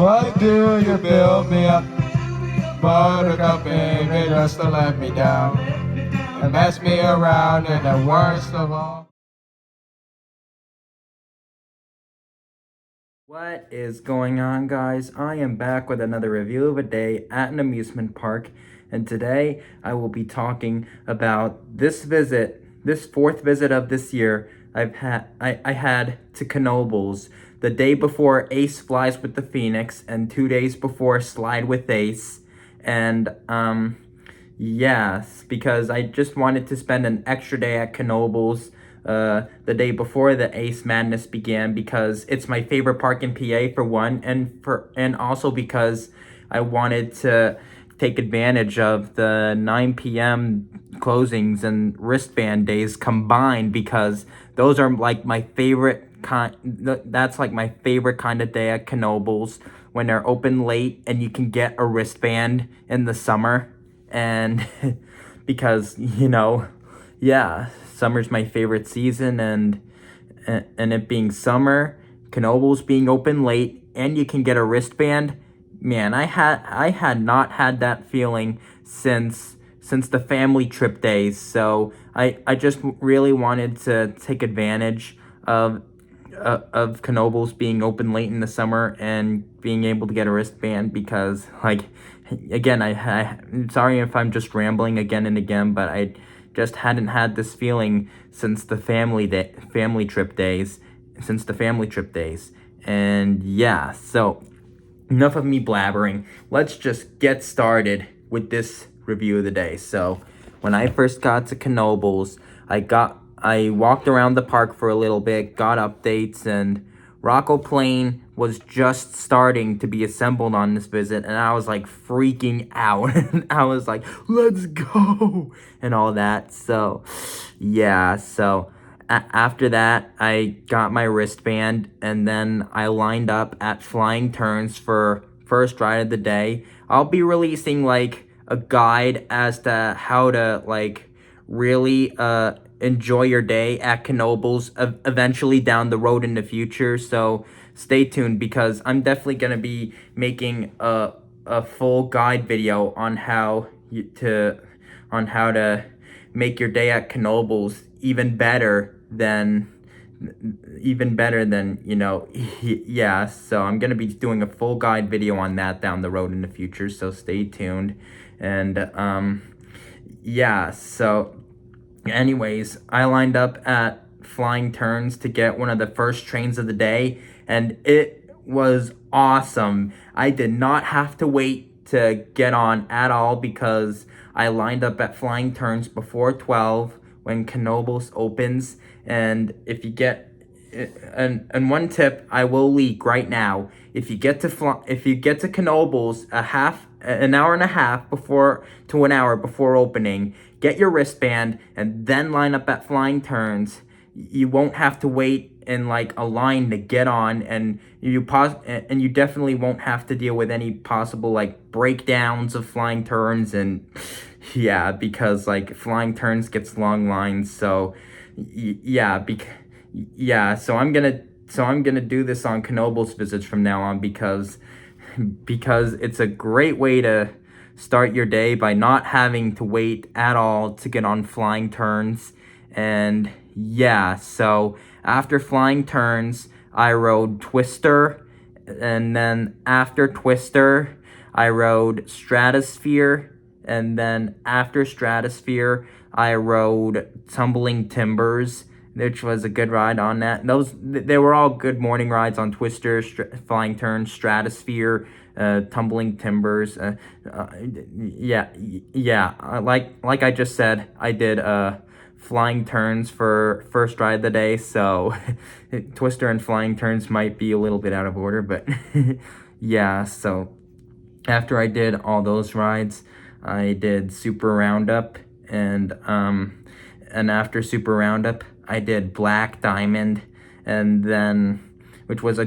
Why do you build me up? Buttercup, baby, just to let me down and mess me around, and the worst of all. What is going on, guys? I am back with another review of a day at an amusement park, and today I will be talking about this fourth visit of this year I had to Knoebels the day before Ace Flies with the Phoenix and 2 days before Slide with Ace. And yes, because I just wanted to spend an extra day at Knoebels the day before the Ace Madness began, because it's my favorite park in PA for one, and also because I wanted to take advantage of the 9 p.m. closings and wristband days combined, because those are like my favorite kind. That's like my favorite kind of day at Knoebels, when they're open late and you can get a wristband in the summer. And because, yeah, summer's my favorite season, and it being summer, Knoebels being open late, and you can get a wristband. Man, I had not had that feeling since the family trip days. So I just really wanted to take advantage of Knoebels being open late in the summer and being able to get a wristband, because, like, again, I'm sorry if I'm just rambling again and again, but I just hadn't had this feeling since the family trip days. And yeah, so enough of me blabbering. Let's just get started with this review of the day. So when I first got to Knoebels, I walked around the park for a little bit, got updates, and Rocco Plane was just starting to be assembled on this visit, and I was like freaking out. I was like, let's go, and all that. So yeah, after that, I got my wristband, and then I lined up at Flying Turns for first ride of the day. I'll be releasing like a guide as to how to like really enjoy your day at Knoebels eventually down the road in the future. So stay tuned, because I'm definitely gonna be making a full guide video on how to make your day at Knoebels even better than yeah. So I'm gonna be doing a full guide video on that down the road in the future, so stay tuned. And yeah, so anyways, I lined up at Flying Turns to get one of the first trains of the day, and it was awesome. I did not have to wait to get on at all, because I lined up at Flying Turns before 12 when Knoebels opens. And if you get and one tip I will leak right now: if you get to Knoebels an hour and a half before to an hour before opening, get your wristband and then line up at Flying Turns. You won't have to wait in like a line to get on, and you definitely won't have to deal with any possible like breakdowns of Flying Turns. And yeah, because like Flying Turns gets long lines. So yeah, so I'm gonna do this on Knoebels visits from now on, because it's a great way to start your day by not having to wait at all to get on Flying Turns. And yeah, so after Flying Turns, I rode Twister, and then after Twister, I rode Stratosphere, and then after Stratosphere, I rode Tumbling Timbers, which was a good ride on that. They were all good morning rides on Twister, Flying Turns, Stratosphere, Tumbling Timbers. Yeah. Like I just said, I did Flying Turns for first ride of the day. So Twister and Flying Turns might be a little bit out of order, but yeah. So after I did all those rides, I did Super Roundup, and after Super Roundup, I did Black Diamond, and then which is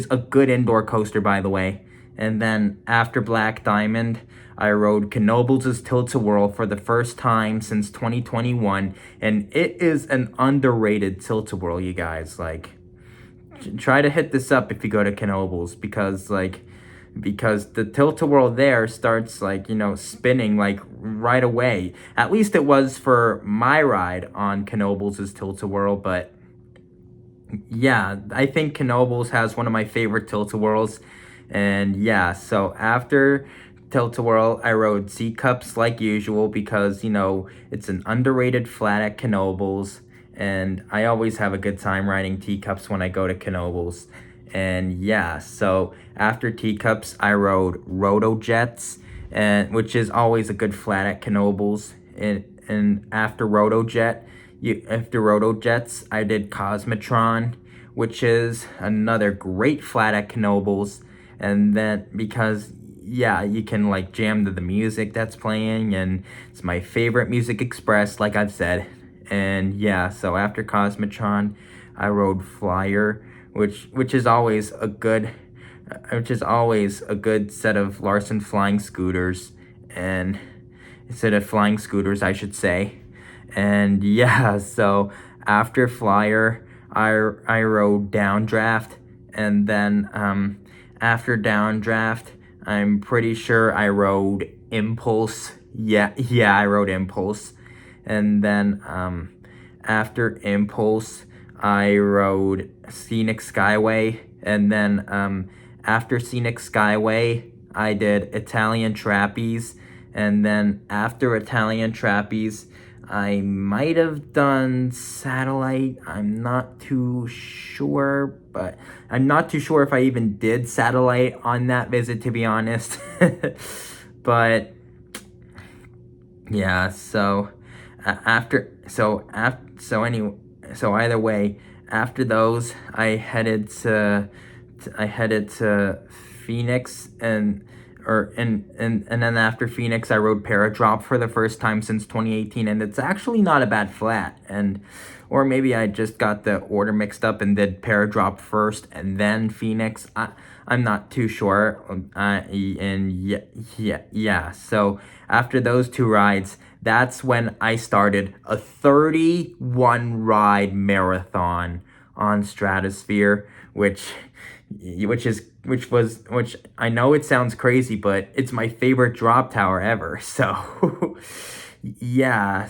a good indoor coaster, by the way. And then after Black Diamond, I rode Knoebels' Tilt-A-Whirl for the first time since 2021, and it is an underrated Tilt-A-Whirl, you guys. Like, try to hit this up if you go to Knoebels, because like because the tilt-a-whirl there starts like, spinning like right away. At least it was for my ride on Knoebels' tilt-a-whirl. But yeah, I think Knoebels has one of my favorite tilt-a-whirls. And yeah, so after tilt-a-whirl, I rode C-Cups like usual because, it's an underrated flat at Knoebels. And I always have a good time riding Teacups when I go to Knoebels. And yeah, so after Teacups, I rode Roto Jets, which is always a good flat at Knoebels. And after Roto Jets, I did Cosmotron, which is another great flat at Knoebels. And then because yeah, you can like jam to the music that's playing, and it's my favorite Music Express, like I've said. And yeah, so after Cosmotron, I rode Flyer, which is always a good set of Larson flying scooters, and instead of flying scooters, I should say. And yeah, so after Flyer, I rode Downdraft, and then after Downdraft, I'm pretty sure I rode Impulse. Yeah, I rode Impulse. And then after Impulse, I rode Scenic Skyway. And then after Scenic Skyway, I did Italian Trapeze. And then after Italian Trapeze, I might have done Satellite. I'm not too sure, but I'm not too sure if I even did Satellite on that visit, to be honest. But yeah, so either way, after those, I headed to Phoenix, and then after Phoenix, I rode Paradrop for the first time since 2018, and it's actually not a bad flat. Or maybe I just got the order mixed up and did Paradrop first and then Phoenix. I'm not too sure. Yeah. So after those two rides, that's when I started a 31 ride marathon on Stratosphere, which I know it sounds crazy, but it's my favorite drop tower ever. So yeah,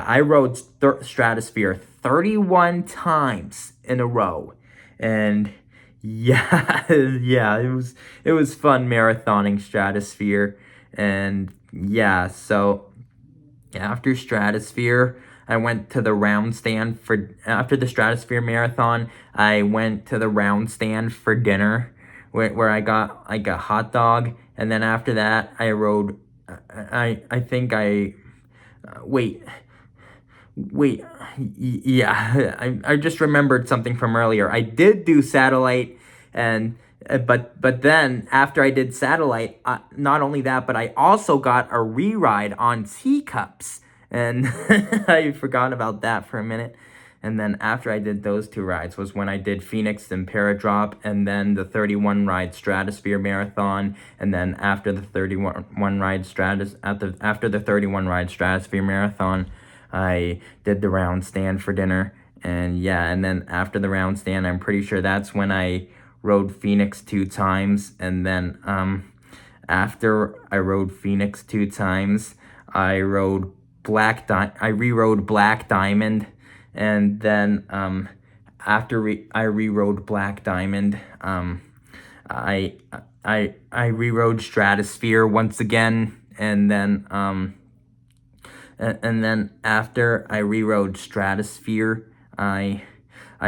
I rode Stratosphere 31 times in a row. And yeah, yeah, it was fun marathoning Stratosphere. And yeah, so after Stratosphere, I went to the round stand after the Stratosphere marathon. I went to the round stand for dinner, where I got like a hot dog, and then after that, I rode. I think I wait. Yeah, I just remembered something from earlier. I did do Satellite, and but then after I did Satellite, not only that, but I also got a re-ride on Teacups, and I forgot about that for a minute. And then after I did those two rides was when I did Phoenix and Paradrop, and then the 31 ride Stratosphere marathon, and then after the 31 ride Stratosphere marathon, I did the round stand for dinner. And yeah, and then after the round stand, I'm pretty sure that's when I rode Phoenix 2 times. And then after I rode Phoenix 2 times, I rode I re-rode Black Diamond. And then after I re-rode Black Diamond, I re-rode Stratosphere once again. And then after I re-rode Stratosphere, I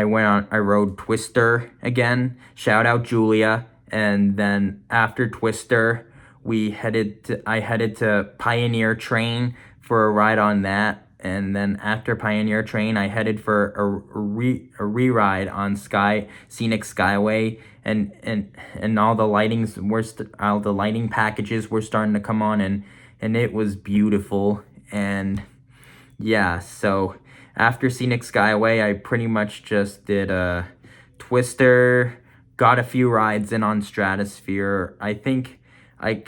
rode Twister again. Shout out Julia. And then after Twister, I headed to Pioneer Train for a ride on that. And then after Pioneer Train, I headed for a re-ride on Scenic Skyway, and all the all the lighting packages were starting to come on, and it was beautiful. And yeah, so after Scenic Skyway, I pretty much just did a Twister, got a few rides in on Stratosphere. I think I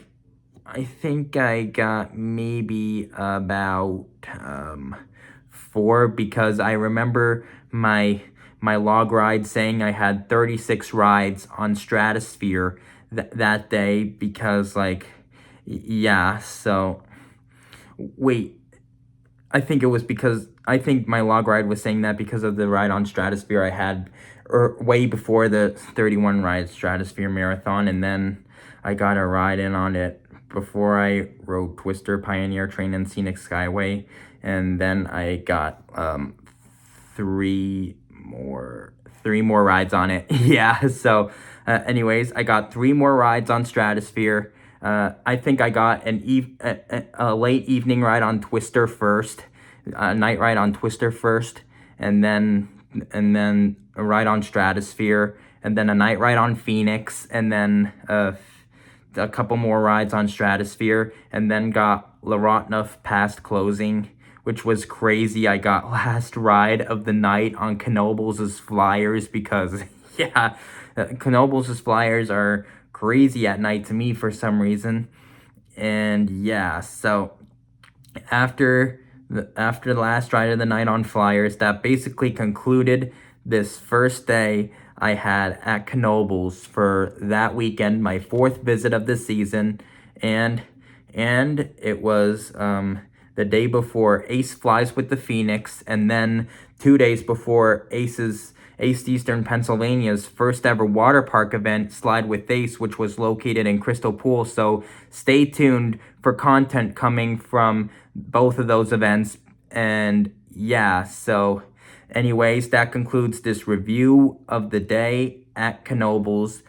got maybe about 4, because I remember my my log ride saying I had 36 rides on Stratosphere that day because, like, yeah, so, wait, I think my log ride was saying that because of the ride on Stratosphere I had way before the 31 ride Stratosphere Marathon, and then I got a ride in on it before I rode Twister, Pioneer Train, and Scenic Skyway, and then I got three more rides on it. Yeah, so anyways, I got 3 more rides on Stratosphere. I think I got a late evening ride on Twister first, a night ride on Twister first, and then a ride on Stratosphere, and then a night ride on Phoenix, and then a couple more rides on Stratosphere, and then got Larotna past closing, which was crazy. I got last ride of the night on Knoebels' Flyers because, yeah, Knoebels' Flyers are crazy at night to me for some reason. And yeah, so after the last ride of the night on Flyers, that basically concluded this first day I had at Knoebels for that weekend, my 4th visit of the season, and it was the day before Ace flies with the Phoenix, and then 2 days before Ace Eastern Pennsylvania's first ever water park event, Slide with Ace, which was located in Crystal Pool. So stay tuned for content coming from both of those events. And yeah, so anyways, that concludes this review of the day at Knoebels,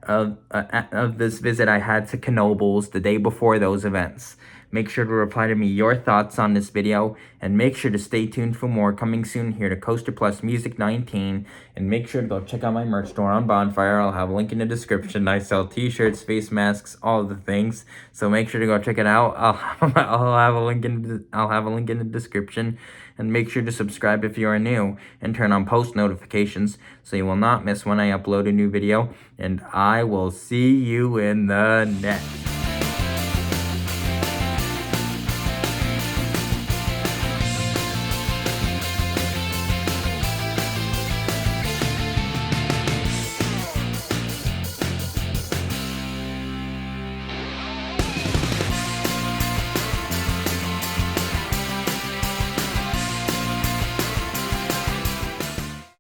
of this visit I had to Knoebels the day before those events. Make sure to reply to me your thoughts on this video, and make sure to stay tuned for more coming soon here to Coaster Plus Music 19, and make sure to go check out my merch store on Bonfire. I'll have a link in the description. I sell t-shirts, face masks, all the things, so make sure to go check it out. I'll have a link in the description, and make sure to subscribe if you are new, and turn on post notifications so you will not miss when I upload a new video, and I will see you in the next.